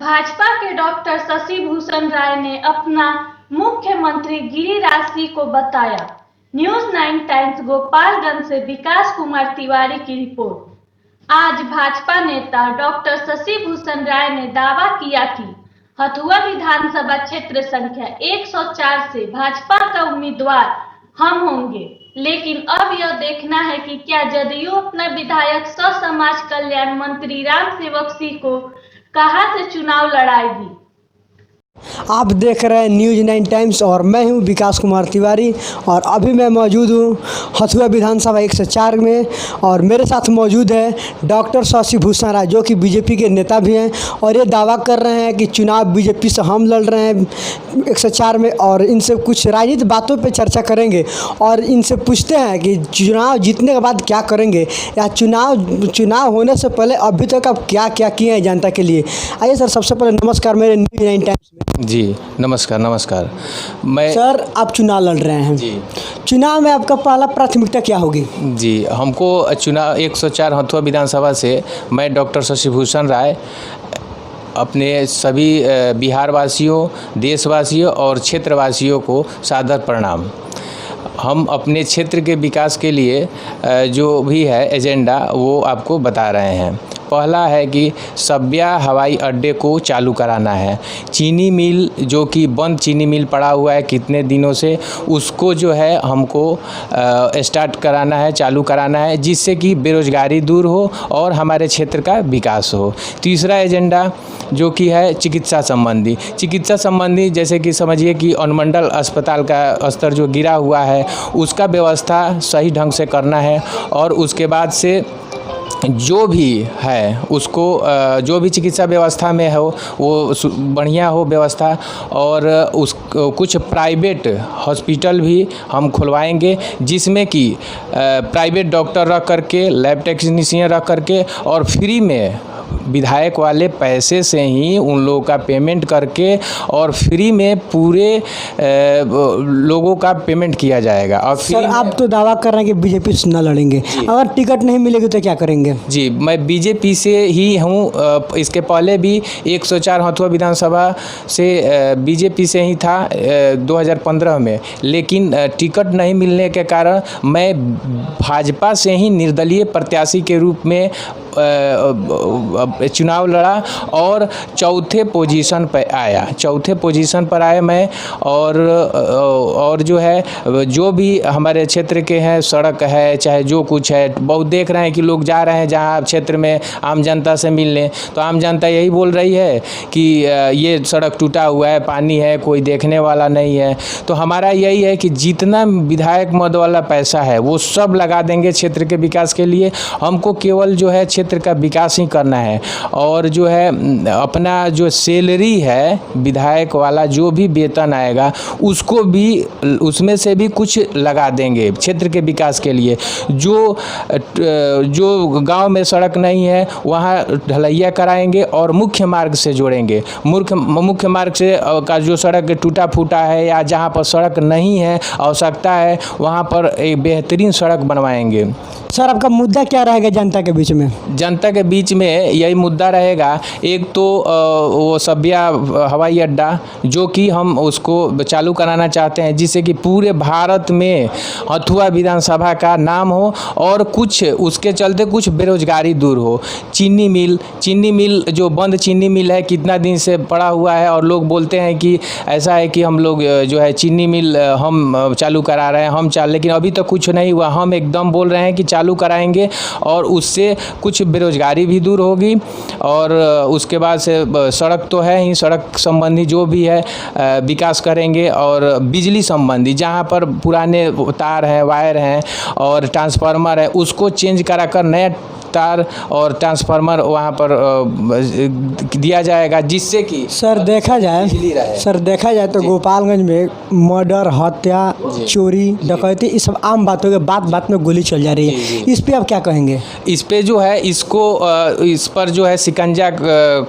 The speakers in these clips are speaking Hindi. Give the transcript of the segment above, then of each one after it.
भाजपा के डॉक्टर शशि भूषण राय ने अपना मुख्यमंत्री गिरिराज सिंह को बताया। न्यूज़ 9 टाइम्स गोपालगंज से विकास कुमार तिवारी की रिपोर्ट। आज भाजपा नेता डॉक्टर शशि भूषण राय ने दावा किया कि हथुआ विधानसभा क्षेत्र संख्या 104 से भाजपा का उम्मीदवार हम होंगे, लेकिन अब यह देखना है कि क्या जदयू अपना विधायक समाज कल्याण मंत्री राम सेवक सिंह को कहां से चुनाव लड़ाएगी। आप देख रहे हैं न्यूज़ 9 टाइम्स और मैं हूं विकास कुमार तिवारी और अभी मैं मौजूद हूं हथुआ विधानसभा 104 में और मेरे साथ मौजूद है डॉक्टर शशि भूषण राय जो कि बीजेपी के नेता भी हैं और ये दावा कर रहे हैं कि चुनाव बीजेपी से हम लड़ रहे हैं 104 में। और इनसे कुछ राजनीतिक बातों पे चर्चा करेंगे और इनसे पूछते हैं कि चुनाव जीतने के बाद क्या करेंगे या चुनाव होने से पहले अभी तक आप क्या क्या किए हैं जनता के लिए। आइए सर, सबसे पहले नमस्कार मेरे न्यूज़ 9 टाइम्स में। जी नमस्कार। मैं सर, आप चुनाव लड़ रहे हैं जी। चुनाव में आपका पहला प्राथमिकता क्या होगी? जी, हमको चुनाव 104 हथुआ विधानसभा से मैं डॉक्टर शशि भूषण राय अपने सभी बिहार वासियों, देशवासियों और क्षेत्रवासियों को सादर प्रणाम। हम अपने क्षेत्र के विकास के लिए जो भी है एजेंडा वो आपको बता रहे हैं। पहला है कि सब्या हवाई अड्डे को चालू कराना है। चीनी मिल जो कि बंद चीनी मिल पड़ा हुआ है कितने दिनों से, उसको जो है हमको स्टार्ट कराना है, चालू कराना है, जिससे कि बेरोजगारी दूर हो और हमारे क्षेत्र का विकास हो। तीसरा एजेंडा जो कि है चिकित्सा संबंधी, जैसे कि समझिए कि अनुमंडल अस्पताल का स्तर जो गिरा हुआ है उसका व्यवस्था सही ढंग से करना है और उसके बाद से जो भी है उसको जो भी चिकित्सा व्यवस्था में हो वो बढ़िया हो व्यवस्था। और कुछ प्राइवेट हॉस्पिटल भी हम खुलवाएंगे जिसमें कि प्राइवेट डॉक्टर रख करके, लैब टेक्नीशियन रख करके और फ्री में विधायक वाले पैसे से ही उन लोगों का पेमेंट करके और फ्री में पूरे लोगों का पेमेंट किया जाएगा। और सर, आप तो दावा कर रहे हैं कि बीजेपी से न लड़ेंगे, अगर टिकट नहीं मिलेगी तो क्या करेंगे? जी, मैं बीजेपी से ही हूँ। इसके पहले भी 104 हथुआ विधानसभा से बीजेपी से ही था 2015 में, लेकिन टिकट नहीं मिलने के कारण मैं भाजपा से ही निर्दलीय प्रत्याशी के रूप में चुनाव लड़ा और चौथे पोजीशन पर आया मैं। और जो है जो भी हमारे क्षेत्र के हैं, सड़क है चाहे जो कुछ है, बहुत देख रहे हैं कि लोग जा रहे हैं जहां क्षेत्र में आम जनता से मिलने, तो आम जनता यही बोल रही है कि ये सड़क टूटा हुआ है, पानी है, कोई देखने वाला नहीं है। तो हमारा यही है कि जितना विधायक मद वाला पैसा है वो सब लगा देंगे क्षेत्र के विकास के लिए। हमको केवल जो है क्षेत्र का विकास ही करना है और जो है अपना जो सैलरी है विधायक वाला जो भी वेतन आएगा उसको भी, उसमें से भी कुछ लगा देंगे क्षेत्र के विकास के लिए। जो गांव में सड़क नहीं है वहां ढलैया कराएंगे और मुख्य मार्ग से जोड़ेंगे। मुख्य मार्ग से का जो सड़क टूटा फूटा है या जहां पर सड़क नहीं है, आवश्यकता है, वहां पर एक बेहतरीन सड़क बनवाएंगे। सर, आपका मुद्दा क्या रहेगा जनता के बीच में? जनता के बीच में यही मुद्दा रहेगा, एक तो वो सब्या हवाई अड्डा जो कि हम उसको चालू कराना चाहते हैं जिससे कि पूरे भारत में हथुआ विधानसभा का नाम हो और कुछ उसके चलते कुछ बेरोजगारी दूर हो। चीनी मिल जो बंद चीनी मिल है कितना दिन से पड़ा हुआ है और लोग बोलते हैं कि ऐसा है कि हम लोग जो है चीनी मिल हम चालू करा रहे हैं, लेकिन अभी तक कुछ नहीं हुआ। हम एकदम बोल रहे हैं कि चालू कराएंगे और उससे कुछ बेरोजगारी भी दूर होगी। और उसके बाद से सड़क तो है ही, सड़क संबंधी जो भी है विकास करेंगे और बिजली संबंधी जहां पर पुराने तार हैं, वायर हैं और ट्रांसफार्मर है उसको चेंज कराकर नया तार और ट्रांसफार्मर वहाँ पर दिया जाएगा जिससे कि सर देखा जाए तो गोपालगंज में मर्डर, हत्या, चोरी, डकैती, ये सब आम बातों के बात में गोली चल जा रही है। इस पे आप क्या कहेंगे? इस पे जो है इस पर जो है शिकंजा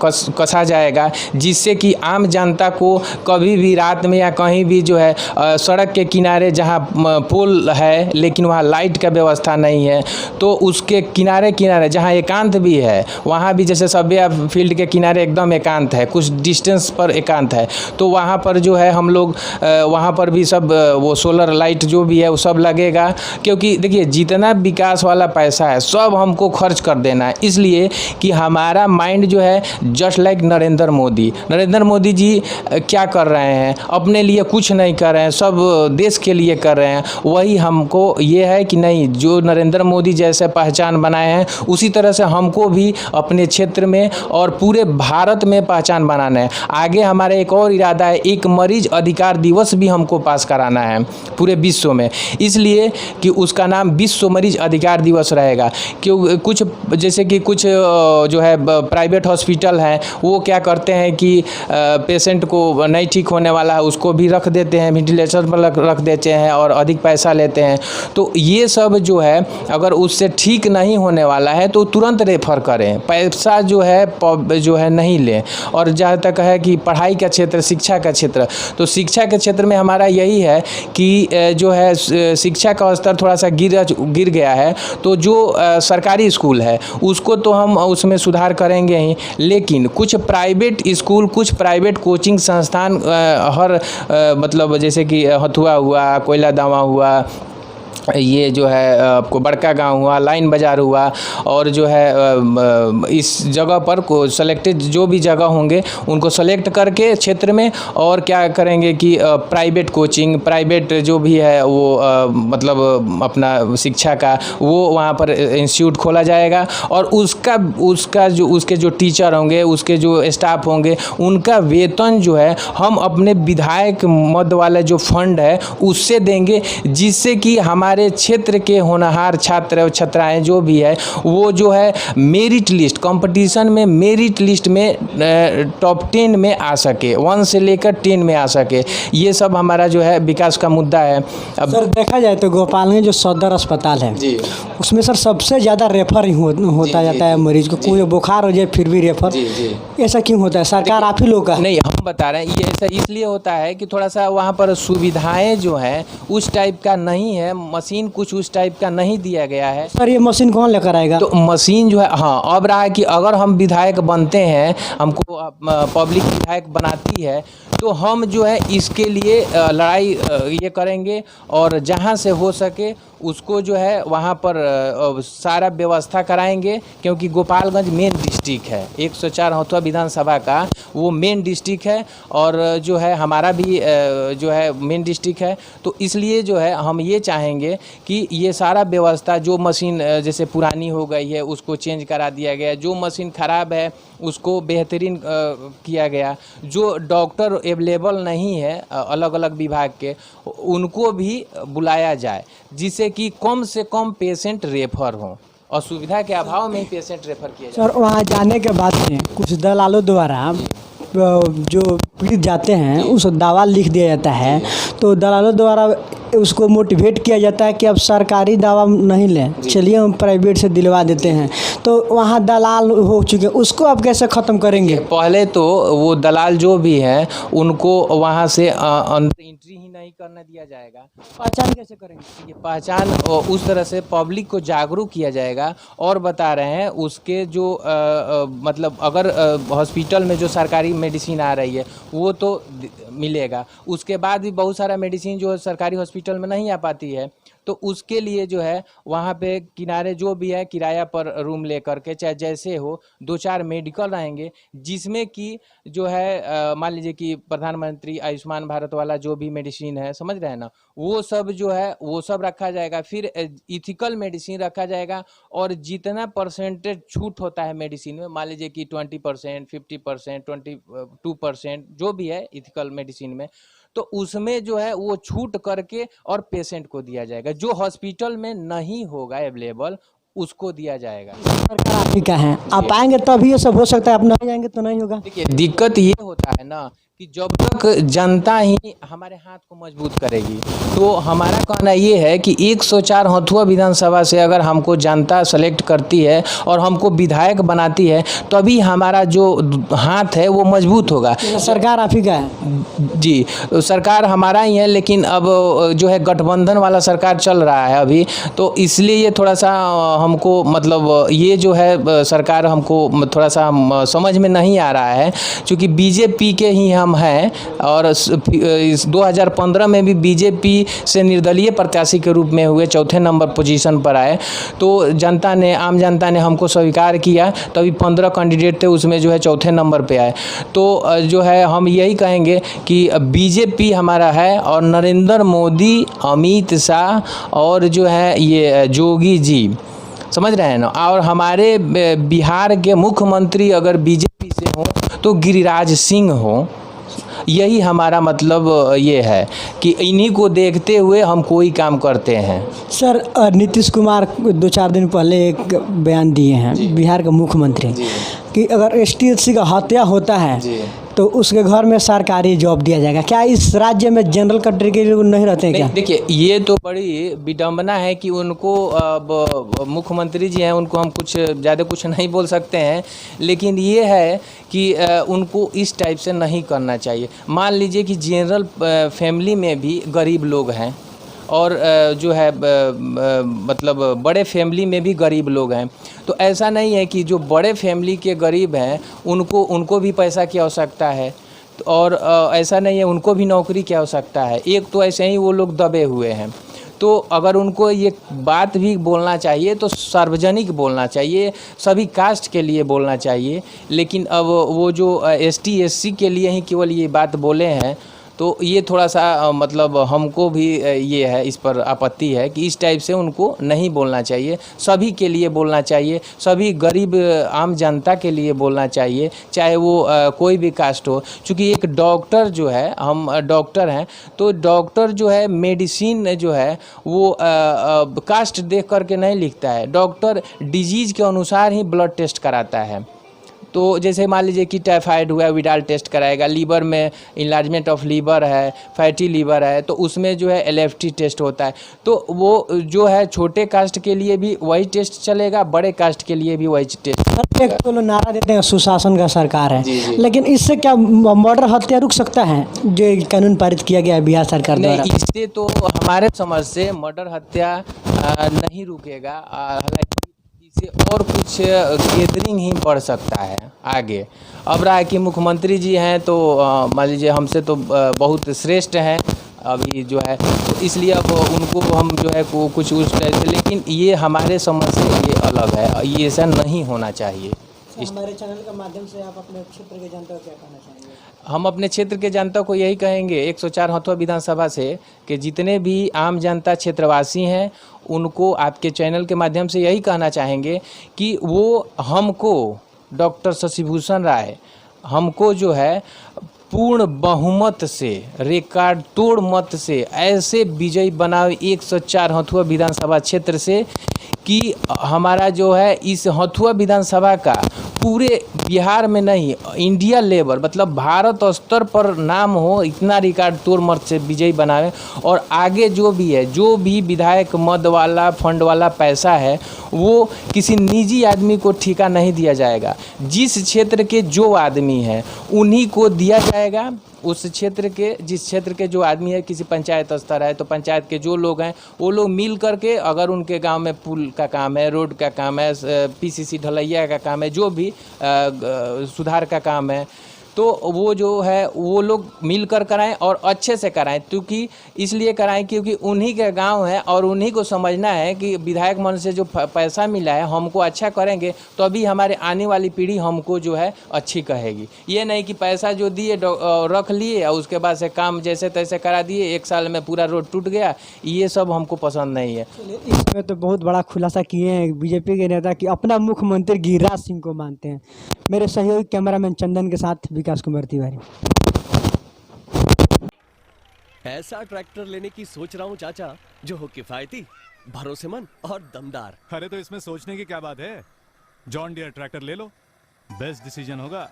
कसा जाएगा जिससे कि आम जनता को कभी भी रात में या कहीं भी जो है सड़क के किनारे जहाँ पोल है लेकिन वहाँ लाइट का व्यवस्था नहीं है तो उसके किनारे किनारे जहाँ एकांत भी है, वहाँ भी जैसे सभ्य फील्ड के किनारे एकदम एकांत है, कुछ डिस्टेंस पर एकांत है, तो वहाँ पर जो है हम लोग वहाँ पर भी सब वो सोलर लाइट जो भी है वो सब लगेगा। क्योंकि देखिए जितना विकास वाला पैसा है सब हमको खर्च कर देना है, इसलिए कि हमारा माइंड जो है जस्ट लाइक नरेंद्र मोदी जी क्या कर रहे हैं, अपने लिए कुछ नहीं कर रहे हैं, सब देश के लिए कर रहे हैं। वही हमको ये है कि नहीं, जो नरेंद्र मोदी जैसे पहचान बनाए हैं उसी तरह से हमको भी अपने क्षेत्र में और पूरे भारत में पहचान बनाना है। आगे हमारा एक और इरादा है, एक मरीज अधिकार दिवस भी हमको पास कराना है पूरे विश्व में, इसलिए कि उसका नाम विश्व मरीज अधिकार दिवस रहेगा। क्यों कुछ जैसे कि कुछ जो है प्राइवेट हॉस्पिटल हैं वो क्या करते हैं कि पेशेंट को नहीं ठीक होने वाला है उसको भी रख देते हैं, वेंटिलेटर पर रख देते हैं और अधिक पैसा लेते हैं। तो ये सब जो है अगर उससे ठीक नहीं होने वाला है तो तुरंत रेफर करें, पैसा जो है नहीं लें। और जहाँ तक है कि पढ़ाई का क्षेत्र, शिक्षा का क्षेत्र, तो शिक्षा के क्षेत्र में हमारा यही है कि जो है शिक्षा का स्तर थोड़ा सा गिर गया है, तो जो सरकारी स्कूल है उसको तो हम उसमें सुधार करेंगे ही, लेकिन कुछ प्राइवेट स्कूल, कुछ प्राइवेट कोचिंग संस्थान हर मतलब जैसे कि हथुआ हुआ, कोयला दावा हुआ, ये जो है आपको बड़का गांव हुआ, लाइन बाज़ार हुआ, और जो है इस जगह पर को सेलेक्टेड जो भी जगह होंगे उनको सेलेक्ट करके क्षेत्र में, और क्या करेंगे कि प्राइवेट कोचिंग, प्राइवेट जो भी है वो मतलब अपना शिक्षा का वो वहाँ पर इंस्टीट्यूट खोला जाएगा, और उसका जो उसके जो टीचर होंगे, उसके जो स्टाफ होंगे, उनका वेतन जो है हम अपने विधायक मद वाला जो फंड है उससे देंगे, जिससे कि हमारे क्षेत्र के होनहार छात्र और छात्राएं जो भी है वो जो है मेरिट लिस्ट, कंपटीशन में मेरिट लिस्ट में टॉप 10 में आ सके, 1 से लेकर 10 में आ सके। ये सब हमारा जो है विकास का मुद्दा है। अब सर देखा जाए तो गोपालगंज जो सदर अस्पताल है जी, उसमें सर सबसे ज़्यादा रेफर ही होता जाता है, मरीज को कोई बुखार हो जाए फिर भी रेफर, जी। ऐसा क्यों होता है? सरकार आप ही लोग का नहीं, हम बता रहे हैं ये ऐसा इसलिए होता है कि थोड़ा सा वहाँ पर सुविधाएं जो हैं उस टाइप का नहीं है, मशीन कुछ उस टाइप का नहीं दिया गया है। सर ये मशीन कौन लेकर आएगा? तो मशीन जो है, हाँ अब रहा है कि अगर हम विधायक बनते हैं, हमको पब्लिक विधायक बनाती है, तो हम जो है इसके लिए लड़ाई ये करेंगे, और जहाँ से हो सके उसको जो है वहाँ पर सारा व्यवस्था कराएंगे। क्योंकि गोपालगंज मेन डिस्ट्रिक्ट है, 104 हथुआ विधानसभा का वो मेन डिस्ट्रिक्ट है, और जो है हमारा भी जो है मेन डिस्ट्रिक्ट है। तो इसलिए जो है हम ये चाहेंगे कि ये सारा व्यवस्था, जो मशीन जैसे पुरानी हो गई है उसको चेंज करा दिया गया, जो मशीन ख़राब है उसको बेहतरीन किया गया, जो डॉक्टर अवेलेबल नहीं है अलग अलग विभाग के उनको भी बुलाया जाए, जिससे कि कम से कम पेशेंट रेफर हों, और सुविधा के अभाव में ही पेशेंट रेफर किए जाए। सर वहाँ जाने के बाद में कुछ दलालों द्वारा जो पीड़ित जाते हैं उस दवा लिख दिया जाता है, तो दलालों द्वारा उसको मोटिवेट किया जाता है कि अब सरकारी दवा नहीं लें, चलिए हम प्राइवेट से दिलवा देते हैं। तो वहाँ दलाल हो चुके हैं, उसको आप कैसे ख़त्म करेंगे? पहले तो वो दलाल जो भी हैं उनको वहाँ से अंदर एंट्री ही नहीं करने दिया जाएगा। पहचान कैसे करेंगे? ये पहचान उस तरह से पब्लिक को जागरूक किया जाएगा। और बता रहे हैं उसके जो मतलब अगर हॉस्पिटल में जो सरकारी मेडिसिन आ रही है वो तो मिलेगा, उसके बाद भी बहुत सारा मेडिसिन जो सरकारी हॉस्पिटल में नहीं आ पाती है, तो उसके लिए जो है वहाँ पे किनारे जो भी है किराया पर रूम लेकर के, चाहे जैसे हो, 2-4 मेडिकल रहेंगे, जिसमें कि जो है मान लीजिए कि प्रधानमंत्री आयुष्मान भारत वाला जो भी मेडिसिन है, समझ रहे हैं ना, वो सब जो है वो सब रखा जाएगा। फिर इथिकल मेडिसिन रखा जाएगा, और जितना परसेंटेज छूट होता है मेडिसिन में, मान लीजिए कि 20%, 50%, 22% जो भी है इथिकल मेडिसिन में, तो उसमें जो है वो छूट करके और पेशेंट को दिया जाएगा। जो हॉस्पिटल में नहीं होगा अवेलेबल उसको दिया जाएगा। सरकार आप ही का है, आप आएंगे तभी ये सब हो सकता है, आप नहीं आएंगे तो नहीं होगा। देखिए दिक्कत ये होता है ना कि जब तक जनता ही हमारे हाथ को मजबूत करेगी, तो हमारा कहना ये है कि 104 हथुआ विधानसभा से अगर हमको जनता सेलेक्ट करती है और हमको विधायक बनाती है, तभी हमारा जो हाथ है वो मजबूत होगा। सरकार आप ही का है? जी, सरकार हमारा ही है, लेकिन अब जो है गठबंधन वाला सरकार चल रहा है अभी, तो इसलिए ये थोड़ा सा हमको मतलब ये जो है सरकार हमको थोड़ा सा समझ में नहीं आ रहा है, क्योंकि बीजेपी के ही हम हैं और इस 2015 में भी बीजेपी से निर्दलीय प्रत्याशी के रूप में हुए, चौथे नंबर पोजीशन पर आए, तो जनता ने, आम जनता ने हमको स्वीकार किया, तभी 15 कैंडिडेट थे, उसमें जो है चौथे नंबर पे आए। तो जो है हम यही कहेंगे कि बीजेपी हमारा है और नरेंद्र मोदी, अमित शाह और जो है ये योगी जी, समझ रहे हैं ना, और हमारे बिहार के मुख्यमंत्री अगर बीजेपी से हो तो गिरिराज सिंह हो। यही हमारा मतलब ये है कि इन्हीं को देखते हुए हम कोई काम करते हैं। सर, नीतीश कुमार 2-4 दिन पहले एक बयान दिए हैं, बिहार के मुख्यमंत्री, कि अगर ST-SC का हत्या होता है तो उसके घर में सरकारी जॉब दिया जाएगा। क्या इस राज्य में जनरल कैटेगरी लोग नहीं रहते हैं क्या? देखिए, ये तो बड़ी विडंबना है कि उनको मुख्यमंत्री जी हैं, उनको हम कुछ ज़्यादा कुछ नहीं बोल सकते हैं, लेकिन ये है कि उनको इस टाइप से नहीं करना चाहिए। मान लीजिए कि जनरल फैमिली में भी गरीब लोग हैं और जो है मतलब बड़े फैमिली में भी गरीब लोग हैं, तो ऐसा नहीं है कि जो बड़े फैमिली के गरीब हैं उनको भी पैसा की आवश्यकता है, और ऐसा नहीं है उनको भी नौकरी की आवश्यकता है। एक तो ऐसे ही वो लोग दबे हुए हैं, तो अगर उनको ये बात भी बोलना चाहिए तो सार्वजनिक बोलना चाहिए, सभी कास्ट के लिए बोलना चाहिए, लेकिन अब वो जो ST-SC के लिए ही केवल ये बात बोले हैं, तो ये थोड़ा सा मतलब हमको भी ये है, इस पर आपत्ति है कि इस टाइप से उनको नहीं बोलना चाहिए, सभी के लिए बोलना चाहिए, सभी गरीब आम जनता के लिए बोलना चाहिए, चाहे वो कोई भी कास्ट हो। क्योंकि एक डॉक्टर जो है, हम डॉक्टर हैं, तो डॉक्टर जो है मेडिसिन जो है वो कास्ट देख करके नहीं लिखता है, डॉक्टर डिजीज़ के अनुसार ही ब्लड टेस्ट कराता है। तो जैसे मान लीजिए कि टाइफाइड हुआ, विडाल टेस्ट कराएगा, लीवर में इन्लार्जमेंट ऑफ लीवर है, फैटी लीवर है, तो उसमें जो है LFT टेस्ट होता है। तो वो जो है छोटे कास्ट के लिए भी वही टेस्ट चलेगा, बड़े कास्ट के लिए भी वही टेस्ट। एक तो लोग नारा देते हैं सुशासन का सरकार है, लेकिन इससे क्या मर्डर हत्या रुक सकता है जो कानून पारित किया गया है बिहार सरकार द्वारा? नहीं, इससे तो हमारे समझ से मर्डर हत्या नहीं रुकेगा, हालांकि इससे और कुछ गैदरिंग ही बढ़ सकता है आगे। अब रहा है कि मुख्यमंत्री जी हैं, तो मान लीजिए हमसे तो बहुत श्रेष्ठ हैं अभी जो है, तो इसलिए अब उनको हम जो है कुछ उस टाइप से, लेकिन ये हमारे समझ से ये अलग है, ये ऐसा नहीं होना चाहिए। हमारे चैनल के माध्यम से आप अपने क्षेत्र के जनता को क्या कहना चाहेंगे? हम अपने क्षेत्र के जनता को यही कहेंगे 104 हथुआ विधानसभा से कि जितने भी आम जनता क्षेत्रवासी हैं उनको आपके चैनल के माध्यम से यही कहना चाहेंगे कि वो हमको, डॉक्टर शशिभूषण राय, हमको जो है पूर्ण बहुमत से, रिकॉर्ड तोड़ मत से ऐसे विजयी बनाए 104 हथुआ विधानसभा क्षेत्र से कि हमारा जो है इस हथुआ विधानसभा का पूरे बिहार में नहीं, इंडिया लेवल मतलब भारत स्तर पर नाम हो, इतना रिकॉर्ड तोड़ मत से विजयी बनावे। और आगे जो भी है, जो भी विधायक मद वाला फंड वाला पैसा है, वो किसी निजी आदमी को ठेका नहीं दिया जाएगा। जिस क्षेत्र के जो आदमी हैं उन्हीं को दिया जाएगा। उस क्षेत्र के, जिस क्षेत्र के जो आदमी है, किसी पंचायत स्तर है तो पंचायत के जो लोग हैं वो लोग मिल करके, अगर उनके गांव में पुल का काम है, रोड का काम है, PCC ढलैया का काम है, जो भी सुधार का काम है, तो वो जो है वो लोग मिलकर कराएं और अच्छे से कराएं। क्योंकि इसलिए कराएं क्योंकि उन्हीं के गांव है और उन्हीं को समझना है कि विधायक मन से जो पैसा मिला है हमको अच्छा करेंगे तो अभी हमारे आने वाली पीढ़ी हमको जो है अच्छी कहेगी। ये नहीं कि पैसा जो दिए रख लिए और उसके बाद से काम जैसे तैसे करा दिए, 1 साल में पूरा रोड टूट गया, ये सब हमको पसंद नहीं है। इसमें तो बहुत बड़ा खुलासा किए हैं बीजेपी के नेता कि अपना मुख्यमंत्री गिरिराज सिंह को मानते हैं। मेरे सहयोगी कैमरामैन चंदन के साथ विकास कुमार तिवारी। ऐसा ट्रैक्टर लेने की सोच रहा हूँ चाचा, जो हो किफायती, भरोसेमंद और दमदार। अरे तो इसमें सोचने की क्या बात है, जॉन डियर ट्रैक्टर ले लो, बेस्ट डिसीजन होगा।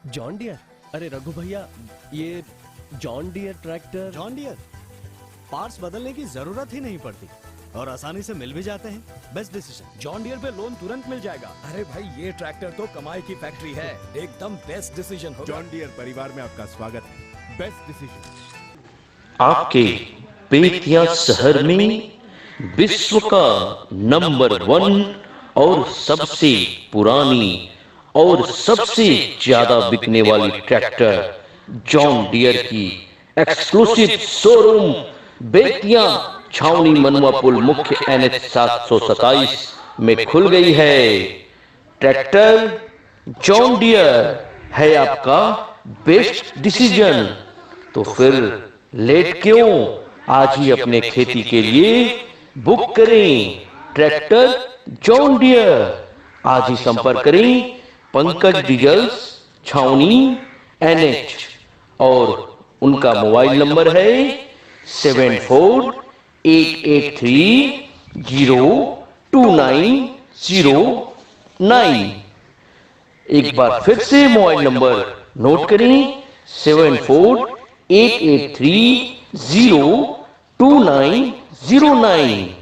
John Deere? अरे रघु भैया, ये John Deere tractor. John Deere parts बदलने की जरूरत ही नहीं पड़ती और आसानी से मिल भी जाते हैं। Best decision. जॉन डियर पे लोन तुरंत मिल जाएगा। अरे भाई, ये ट्रैक्टर तो कमाई की फैक्ट्री है। एकदम बेस्ट डिसीजन होगा। जॉन डियर परिवार में आपका स्वागत है। Best decision. आपके बेतिया शहर में विश्व का नंबर 1 और सबसे पुरानी और सबसे ज्यादा बिकने वाली ट्रैक्टर जॉन डियर की एक्सक्लूसिव शोरूम बेतिया छावनी मनवा पुल मुख्य NH 727 में खुल गई है। ट्रैक्टर जॉन डियर है आपका बेस्ट डिसीजन। तो फिर लेट क्यों, आज ही अपने खेती के लिए बुक करें ट्रैक्टर जॉन डियर। आज ही संपर्क करें पंकज डीजल्स, छावनी NH, और उनका मोबाइल नंबर है 7488302909। एक बार फिर से मोबाइल नंबर नोट करें 7488302909।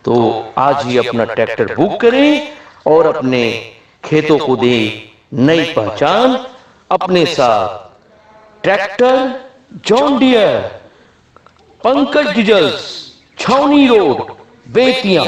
तो आज ही अपना ट्रैक्टर बुक करें और अपने खेतों को दे नई पहचान। अपने साथ tractor John Deere, Pankaj diesels, छावनी रोड, बेतिया।